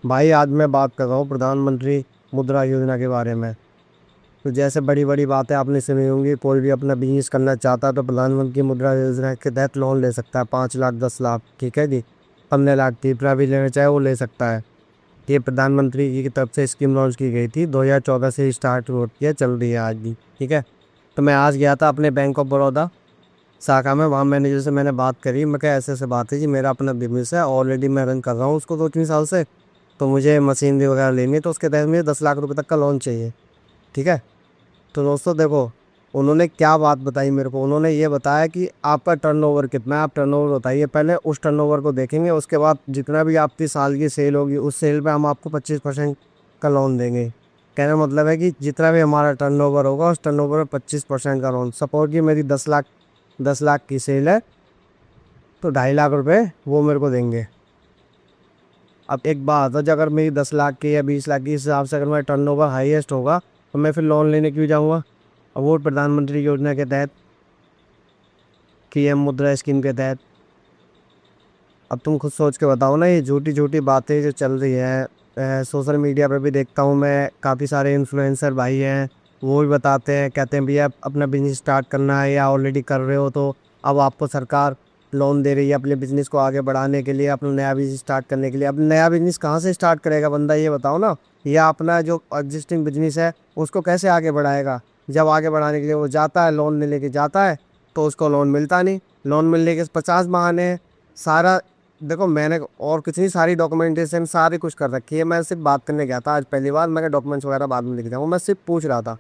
भाई आज मैं बात कर रहा हूँ प्रधानमंत्री मुद्रा योजना के बारे में। तो जैसे बड़ी बड़ी बातें आपने सुनी होंगी, कोई भी अपना बिजनेस करना चाहता है तो प्रधानमंत्री मुद्रा योजना के तहत लोन ले सकता है। 5 लाख 10 लाख, ठीक है जी। 15 लाख जितना भी लेना चाहे वो ले सकता है। ये प्रधानमंत्री जी की तरफ से स्कीम लॉन्च की गई थी, 2014 से स्टार्ट होती है, चल रही है आज भी, ठीक है। तो मैं आज गया था अपने बैंक ऑफ बड़ौदा शाखा में, वहाँ मैनेजर से मैंने बात करी। मैं कहा ऐसे ऐसे बात है जी, मेरा अपना बिजनेस है, ऑलरेडी मैं रन कर रहा हूँ उसको 2-3 साल से। तो मुझे मशीनरी वगैरह लेनी है, तो उसके तहत मुझे 10 लाख रुपए तक का लोन चाहिए, ठीक है। तो दोस्तों देखो, उन्होंने क्या बात बताई मेरे को। उन्होंने ये बताया कि आपका टर्नओवर कितना है, आप टर्नओवर बताइए पहले, उस टर्नओवर को देखेंगे, उसके बाद जितना भी आपकी साल की सेल होगी उस सेल पे हम आपको 25% का लोन देंगे। कहने का मतलब है कि जितना भी हमारा टर्नओवर होगा उस टर्नओवर पे 25% का लोन। सपोज कि मेरी 10 लाख की सेल है, तो 2.5 लाख रुपए वो मेरे को देंगे। अब एक बात है, जो अगर मेरी 10 लाख की या 20 लाख की हिसाब से अगर मेरा टर्नओवर हाईएस्ट होगा तो मैं फिर लोन लेने क्यों जाऊँगा। और वो प्रधानमंत्री योजना के तहत, पीएम मुद्रा स्कीम के तहत। अब तुम खुद सोच के बताओ ना, ये झूठी झूठी बातें जो चल रही है, सोशल मीडिया पर भी देखता हूँ मैं, काफ़ी सारे इन्फ्लुएंसर भाई हैं, वो भी बताते हैं, कहते हैं भैया अपना बिजनेस स्टार्ट करना है या ऑलरेडी कर रहे हो तो अब आपको सरकार लोन दे रही है अपने बिजनेस को आगे बढ़ाने के लिए, अपना नया बिजनेस स्टार्ट करने के लिए। अब नया बिजनेस कहाँ से स्टार्ट करेगा बंदा, ये बताओ ना। या अपना जो एग्जिस्टिंग बिजनेस है उसको कैसे आगे बढ़ाएगा। जब आगे बढ़ाने के लिए वो जाता है, लोन ले लेके जाता है, तो उसको लोन मिलता नहीं। लोन मिलने के 50 बहाने, सारा। देखो मैंने और कुछ नहीं, सारी डॉक्यूमेंटेशन सारी कुछ कर रखी है। मैं सिर्फ बात करने गया था आज पहली बार, मैं डॉक्यूमेंट्स वगैरह बाद में लिख जाऊँगा, मैं सिर्फ पूछ रहा था।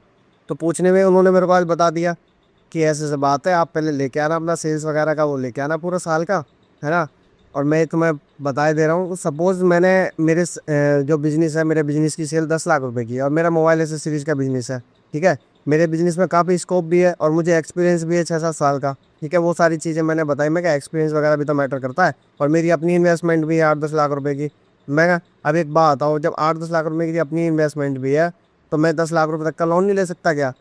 तो पूछने में उन्होंने मेरे को आज बता दिया कि ऐसे ऐसे बात है, आप पहले लेके आना अपना सेल्स वगैरह का, वो लेके आना पूरा साल का, है ना। और मैं तुम्हें बता दे रहा हूँ, सपोज मैंने जो बिजनेस है, मेरे बिजनेस की सेल 10 लाख रुपए की है और मेरा मोबाइल एसेसरीज का बिजनेस है, ठीक है। मेरे बिजनेस में काफ़ी स्कोप भी है और मुझे एक्सपीरियंस भी है 6-7 साल का, ठीक है। वो सारी चीज़ें मैंने बताई। मैं क्या, एक्सपीरियंस वगैरह भी तो मैटर करता है। और मेरी अपनी इन्वेस्टमेंट भी है 8-10 लाख रुपए की। मैं अब एक बात बताऊँ, जब 8-10 लाख रुपए की अपनी इन्वेस्टमेंट भी है तो मैं 10 लाख रुपए तक का लोन नहीं ले सकता क्या।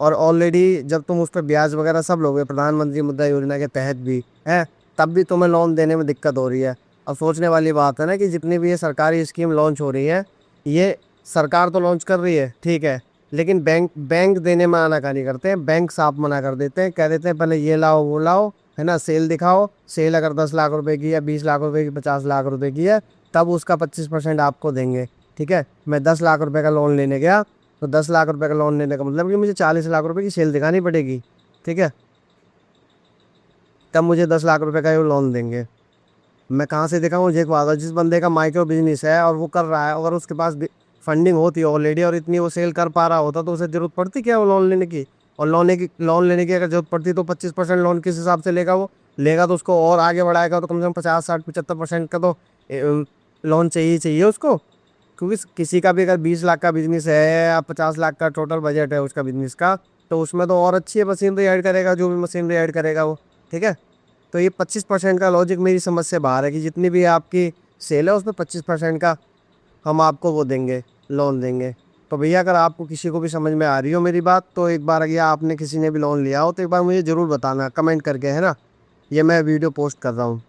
और ऑलरेडी जब तुम उस पर ब्याज वगैरह सब लोगे प्रधानमंत्री मुद्रा योजना के तहत भी है, तब भी तुम्हें लोन देने में दिक्कत हो रही है। अब सोचने वाली बात है ना कि जितनी भी ये सरकारी स्कीम लॉन्च हो रही है, ये सरकार तो लॉन्च कर रही है, ठीक है, लेकिन बैंक बैंक देने में आनाकानी करते हैं। बैंक साफ मना कर देते हैं, कह देते हैं पहले ये लाओ वो लाओ, है ना, सेल दिखाओ। सेल अगर 10 लाख रुपए की या 20 लाख रुपए की, 50 लाख रुपए की है, तब उसका 25% आपको देंगे, ठीक है। मैं 10 लाख रुपए का लोन लेने गया, तो 10 लाख रुपए का लोन लेने का मतलब कि मुझे 40 लाख रुपए की सेल दिखानी पड़ेगी, ठीक है। तब मुझे 10 लाख रुपए का ये लोन देंगे। मैं कहाँ से दिखाऊँ, मुझे एक बात है, जिस बंदे का माइक्रो बिजनेस है और वो कर रहा है, अगर उसके पास फंडिंग होती है ऑलरेडी और इतनी वो सेल कर पा रहा होता, तो उसे जरूरत पड़ती क्या वो लोन लेने की। और लोन लेने की अगर जरूरत पड़ती तो 25% लोन किस हिसाब से लेगा वो। लेगा तो उसको और आगे बढ़ाएगा तो कम से कम 50-60-75% का तो लोन चाहिए ही चाहिए उसको। क्योंकि किसी का भी अगर 20 लाख का बिजनेस है या 50 लाख का टोटल बजट है उसका बिजनेस का, तो उसमें तो और अच्छी मशीनरी ऐड करेगा, जो भी मशीनरी ऐड करेगा वो, ठीक है। तो ये 25% का लॉजिक मेरी समझ से बाहर है कि जितनी भी आपकी सेल है उसमें 25% का हम आपको वो देंगे, लोन देंगे। तो भैया अगर आपको किसी को भी समझ में आ रही हो मेरी बात, तो एक बार अगर आपने किसी ने भी लोन लिया हो तो एक बार मुझे ज़रूर बताना कमेंट करके, है ना। ये मैं वीडियो पोस्ट कर रहा हूँ।